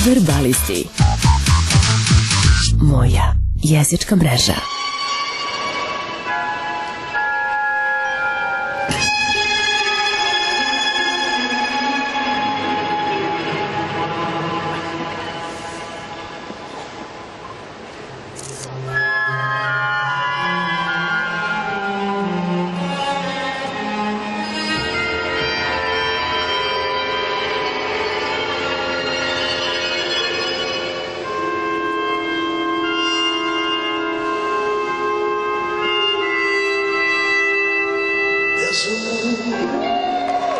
Verbalisti. Moja jezička mreža.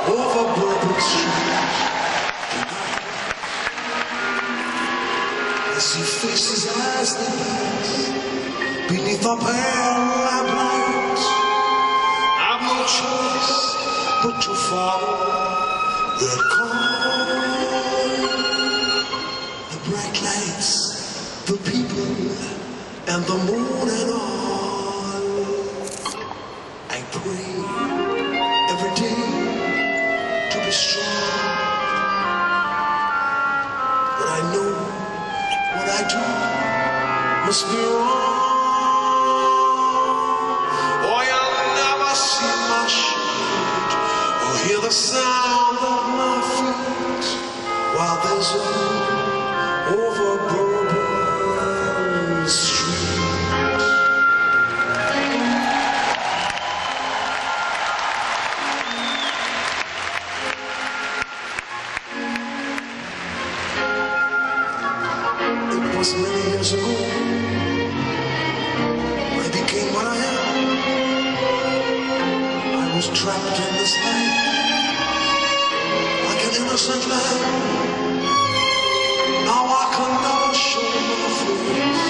Over Bourbon Street, I see faces as they pass beneath a pale lamplight. I've no choice but to follow their call. The bright lights, the people, and the moon and all. I pray every day to be strong, but I know what I do must be wrong. Oh, you'll never see my shoot or hear the sound of my feet while there's a moon over Bourbon Street. Many years ago, I became what I am. I was trapped in this life like an innocent lamb. Now I can never show my face.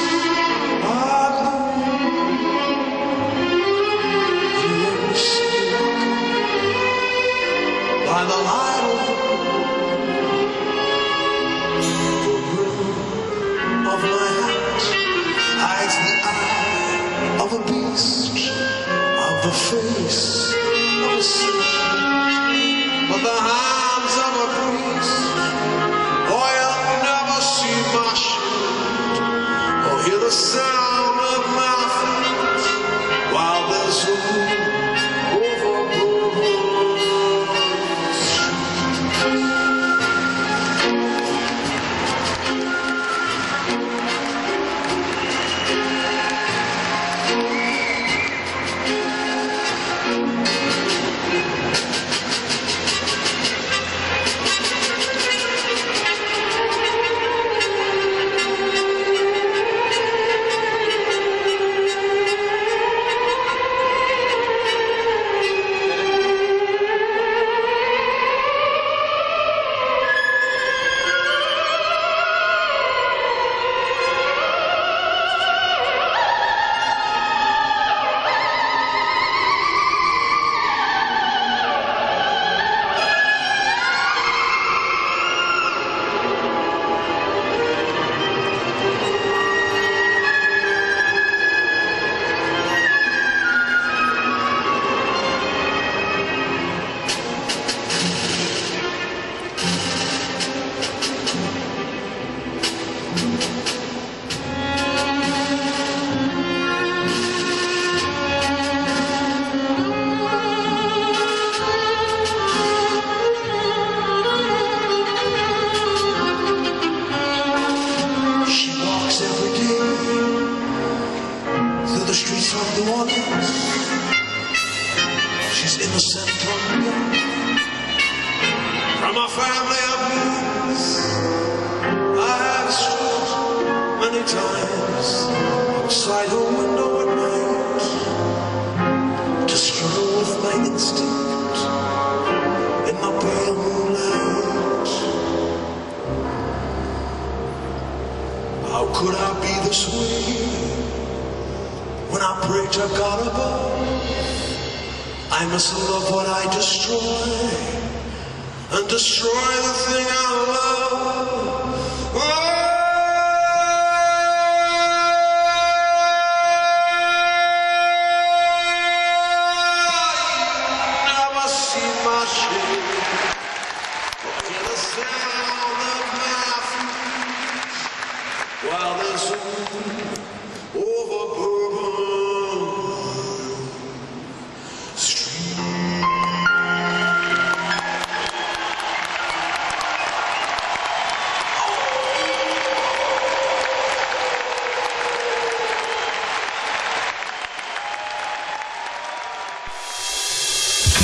I know when you see me walking by the light of of my hat hides the eye of a beast, of the face of a saint, of the hands of a priest. Oh, you'll never see my shirt or hear the sound of my feet while there's a moon over Bourbon Street. Sound of my feet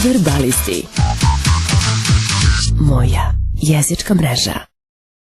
Verbalisti. Moja jezička mreža.